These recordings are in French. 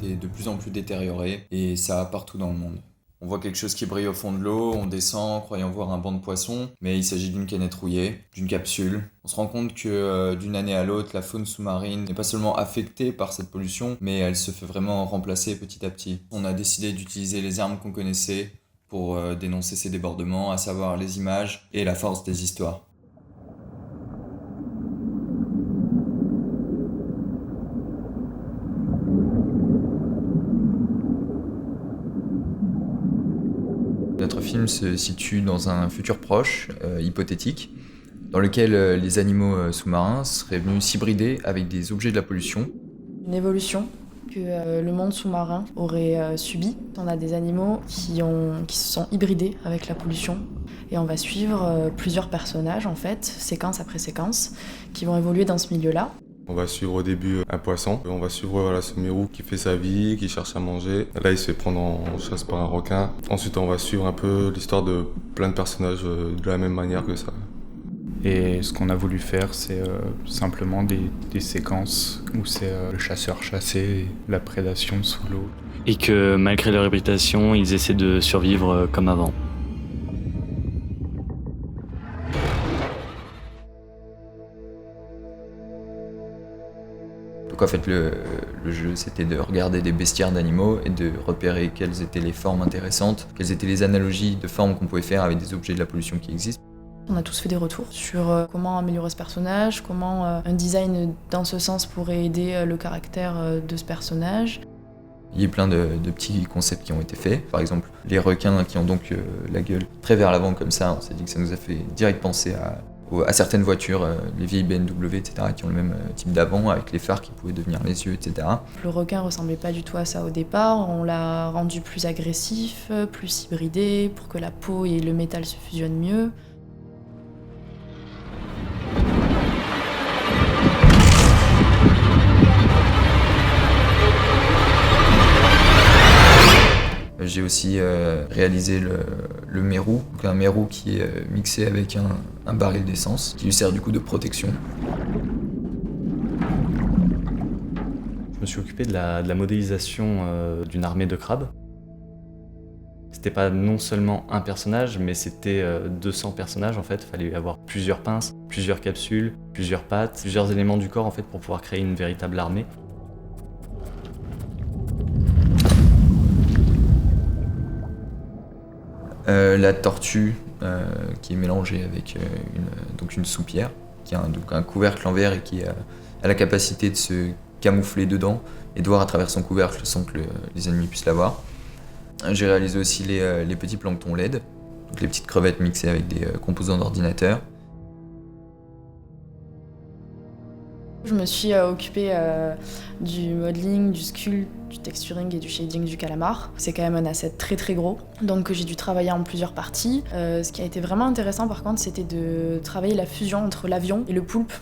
été de plus en plus détériorée, et ça partout dans le monde. On voit quelque chose qui brille au fond de l'eau, on descend croyant voir un banc de poissons, mais il s'agit d'une canette rouillée, d'une capsule. On se rend compte que d'une année à l'autre, la faune sous-marine n'est pas seulement affectée par cette pollution, mais elle se fait vraiment remplacer petit à petit. On a décidé d'utiliser les armes qu'on connaissait pour dénoncer ces débordements, à savoir les images et la force des histoires. Notre film se situe dans un futur proche, hypothétique, dans lequel les animaux sous-marins seraient venus s'hybrider avec des objets de la pollution. Une évolution que le monde sous-marin aurait subi. On a des animaux qui se sont hybridés avec la pollution et on va suivre plusieurs personnages en fait, séquence après séquence, qui vont évoluer dans ce milieu-là. On va suivre au début un poisson, on va suivre ce mérou qui fait sa vie, qui cherche à manger. Là il se fait prendre en chasse par un requin. Ensuite on va suivre un peu l'histoire de plein de personnages de la même manière que ça. Et ce qu'on a voulu faire, c'est simplement des séquences où c'est le chasseur chassé, la prédation sous l'eau. Et que malgré leur hybridation, ils essaient de survivre comme avant. Donc en fait le jeu c'était de regarder des bestiaires d'animaux et de repérer quelles étaient les formes intéressantes, quelles étaient les analogies de formes qu'on pouvait faire avec des objets de la pollution qui existent. On a tous fait des retours sur comment améliorer ce personnage, comment un design dans ce sens pourrait aider le caractère de ce personnage. Il y a plein de petits concepts qui ont été faits. Par exemple, les requins qui ont donc la gueule très vers l'avant comme ça, on s'est dit que ça nous a fait direct penser à certaines voitures, les vieilles BMW, etc., qui ont le même type d'avant, avec les phares qui pouvaient devenir les yeux, etc. Le requin ressemblait pas du tout à ça au départ, on l'a rendu plus agressif, plus hybridé, pour que la peau et le métal se fusionnent mieux. J'ai aussi réalisé le mérou, donc un mérou qui est mixé avec un baril d'essence, qui lui sert du coup de protection. Je me suis occupé de la modélisation d'une armée de crabes. C'était pas non seulement un personnage, mais c'était 200 personnages en fait. Il fallait avoir plusieurs pinces, plusieurs capsules, plusieurs pattes, plusieurs éléments du corps en fait pour pouvoir créer une véritable armée. La tortue qui est mélangée avec une soupière, qui a un couvercle en verre et qui a la capacité de se camoufler dedans et de voir à travers son couvercle sans que les ennemis puissent la voir. J'ai réalisé aussi les petits planctons LED, donc les petites crevettes mixées avec des composants d'ordinateur. Je me suis occupée du modeling, du sculpt, du texturing et du shading du calamar. C'est quand même un asset très très gros, donc j'ai dû travailler en plusieurs parties. Ce qui a été vraiment intéressant par contre, c'était de travailler la fusion entre l'avion et le poulpe,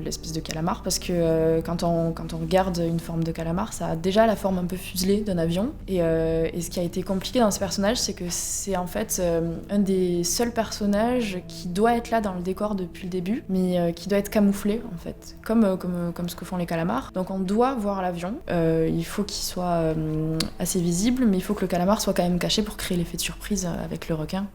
l'espèce de calamar, parce que quand on regarde une forme de calamar, ça a déjà la forme un peu fuselée d'un avion. Et ce qui a été compliqué dans ce personnage, c'est que c'est en fait un des seuls personnages qui doit être là dans le décor depuis le début, mais qui doit être camouflé en fait, comme ce que font les calamars. Donc on doit voir l'avion, il faut qu'il soit assez visible, mais il faut que le calamar soit quand même caché pour créer l'effet de surprise avec le requin.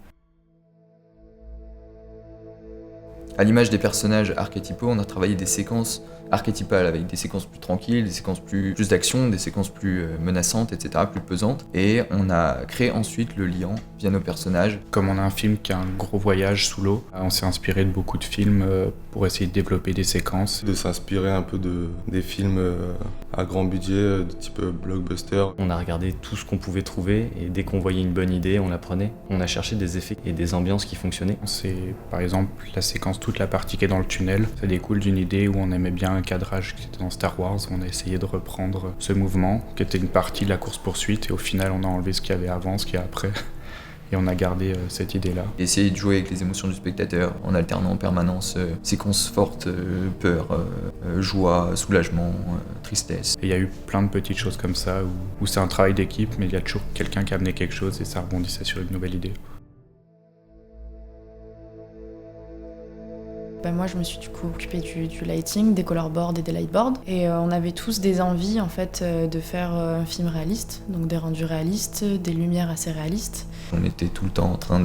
À l'image des personnages archétypaux, on a travaillé des séquences archétypales avec des séquences plus tranquilles, des séquences plus d'action, des séquences plus menaçantes, etc., plus pesantes. Et on a créé ensuite le lien via nos personnages. Comme on a un film qui a un gros voyage sous l'eau, on s'est inspiré de beaucoup de films pour essayer de développer des séquences. De s'inspirer un peu des films à grand budget, de type blockbuster. On a regardé tout ce qu'on pouvait trouver et dès qu'on voyait une bonne idée, on la prenait. On a cherché des effets et des ambiances qui fonctionnaient. C'est par exemple la séquence, toute la partie qui est dans le tunnel. Ça découle d'une idée où on aimait bien un cadrage qui était dans Star Wars. On a essayé de reprendre ce mouvement qui était une partie de la course-poursuite et au final on a enlevé ce qu'il y avait avant, ce qu'il y a après. Et on a gardé cette idée-là. Essayer de jouer avec les émotions du spectateur en alternant en permanence séquences fortes, peur, joie, soulagement, tristesse. Et il y a eu plein de petites choses comme ça où c'est un travail d'équipe, mais il y a toujours quelqu'un qui a amené quelque chose et ça rebondissait sur une nouvelle idée. Moi, je me suis du coup occupée du lighting, des colorboards et des lightboards. Et on avait tous des envies en fait de faire un film réaliste, donc des rendus réalistes, des lumières assez réalistes. On était tout le temps en train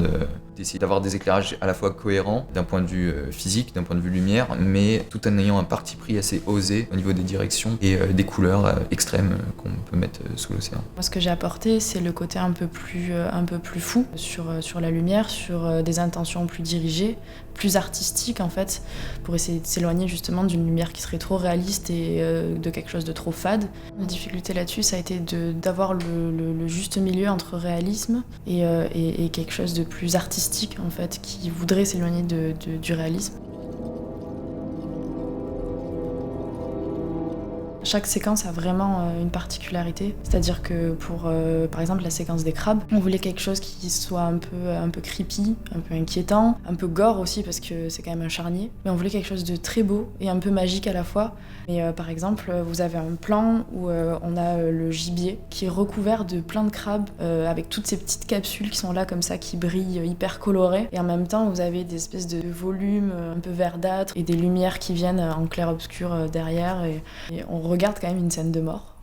d'essayer d'avoir des éclairages à la fois cohérents d'un point de vue physique, d'un point de vue lumière, mais tout en ayant un parti pris assez osé au niveau des directions et des couleurs extrêmes qu'on peut mettre sous l'océan. Moi, ce que j'ai apporté, c'est le côté un peu plus fou sur la lumière, sur des intentions plus dirigées, plus artistiques en fait, pour essayer de s'éloigner justement d'une lumière qui serait trop réaliste et de quelque chose de trop fade. La difficulté là-dessus, ça a été d'avoir le juste milieu entre réalisme et quelque chose de plus artistique en fait, qui voudrait s'éloigner du réalisme. Chaque séquence a vraiment une particularité, c'est-à-dire que pour par exemple la séquence des crabes, on voulait quelque chose qui soit un peu creepy, un peu inquiétant, un peu gore aussi parce que c'est quand même un charnier, mais on voulait quelque chose de très beau et un peu magique à la fois. Et par exemple, vous avez un plan où on a le gibier qui est recouvert de plein de crabes avec toutes ces petites capsules qui sont là comme ça, qui brillent hyper colorées, et en même temps vous avez des espèces de volumes un peu verdâtres et des lumières qui viennent en clair-obscur derrière, et on regarde quand même une scène de mort.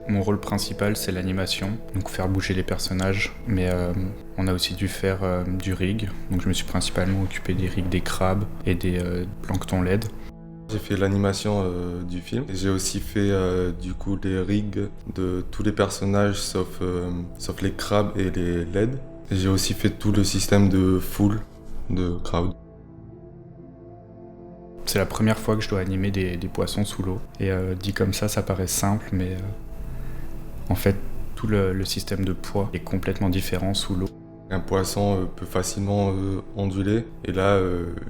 Mon rôle principal, c'est l'animation, donc faire bouger les personnages, mais on a aussi dû faire du rig, donc je me suis principalement occupé des rigs des crabes et des planctons LED. J'ai fait l'animation du film et j'ai aussi fait du coup les rigs de tous les personnages sauf les crabes et les LED. Et j'ai aussi fait tout le système de foule, de crowd. C'est la première fois que je dois animer des poissons sous l'eau. Et dit comme ça paraît simple, mais en fait, tout le système de poids est complètement différent sous l'eau. Un poisson peut facilement onduler, et là,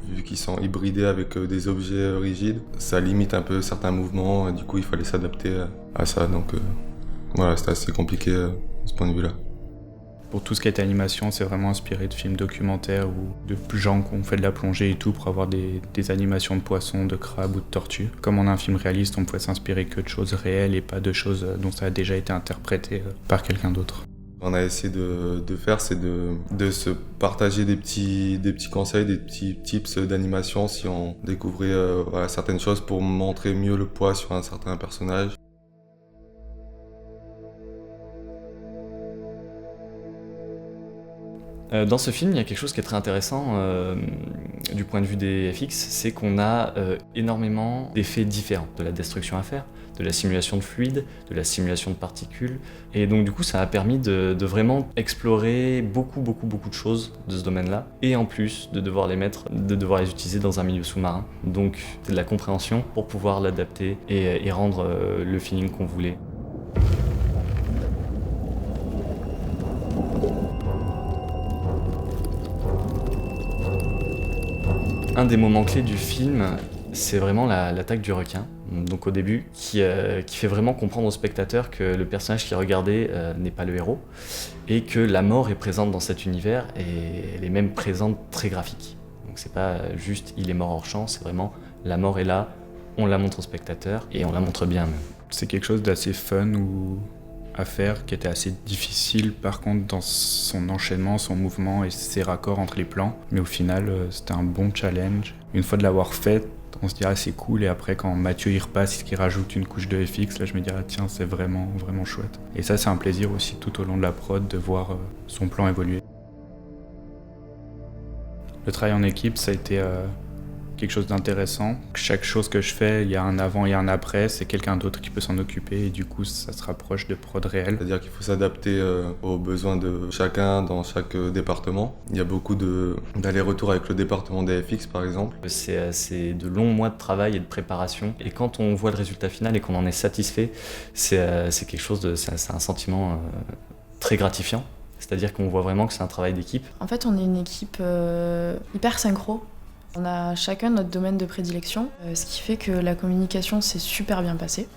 vu qu'ils sont hybridés avec des objets rigides, ça limite un peu certains mouvements, et du coup il fallait s'adapter à ça, donc voilà, c'était assez compliqué de ce point de vue-là. Pour tout ce qui est animation, c'est vraiment inspiré de films documentaires ou de gens qui ont fait de la plongée et tout pour avoir des animations de poissons, de crabes ou de tortues. Comme on a un film réaliste, on pouvait s'inspirer que de choses réelles et pas de choses dont ça a déjà été interprété par quelqu'un d'autre. On a essayé de faire, c'est de se partager des petits conseils, des petits tips d'animation si on découvrait certaines choses pour montrer mieux le poids sur un certain personnage. Dans ce film, il y a quelque chose qui est très intéressant du point de vue des FX, c'est qu'on a énormément d'effets différents, de la destruction à faire, de la simulation de fluides, de la simulation de particules, et donc du coup ça a permis de vraiment explorer beaucoup de choses de ce domaine-là, et en plus de devoir les utiliser dans un milieu sous-marin. Donc c'est de la compréhension pour pouvoir l'adapter et rendre le feeling qu'on voulait. Un des moments clés du film, c'est vraiment l'attaque du requin, donc au début, qui fait vraiment comprendre au spectateur que le personnage qui est regardé n'est pas le héros, et que la mort est présente dans cet univers, et elle est même présente très graphique. Donc c'est pas juste il est mort hors champ, c'est vraiment la mort est là, on la montre au spectateur, et on la montre bien même. C'est quelque chose d'assez fun à faire, qui était assez difficile par contre dans son enchaînement, son mouvement et ses raccords entre les plans. Mais au final, c'était un bon challenge. Une fois de l'avoir fait, on se dirait c'est cool, et après quand Mathieu y repasse, qu'il rajoute une couche de FX, là je me dirais tiens, c'est vraiment chouette. Et ça, c'est un plaisir aussi tout au long de la prod de voir son plan évoluer. Le travail en équipe, ça a été quelque chose d'intéressant. Chaque chose que je fais, il y a un avant et un après, c'est quelqu'un d'autre qui peut s'en occuper, et du coup ça se rapproche de prod réel. C'est-à-dire qu'il faut s'adapter aux besoins de chacun dans chaque département. Il y a beaucoup d'allers-retours avec le département des FX par exemple. C'est de longs mois de travail et de préparation, et quand on voit le résultat final et qu'on en est satisfait, c'est quelque chose c'est un sentiment très gratifiant. C'est-à-dire qu'on voit vraiment que c'est un travail d'équipe. En fait, on est une équipe hyper synchro. On a chacun notre domaine de prédilection, ce qui fait que la communication s'est super bien passée.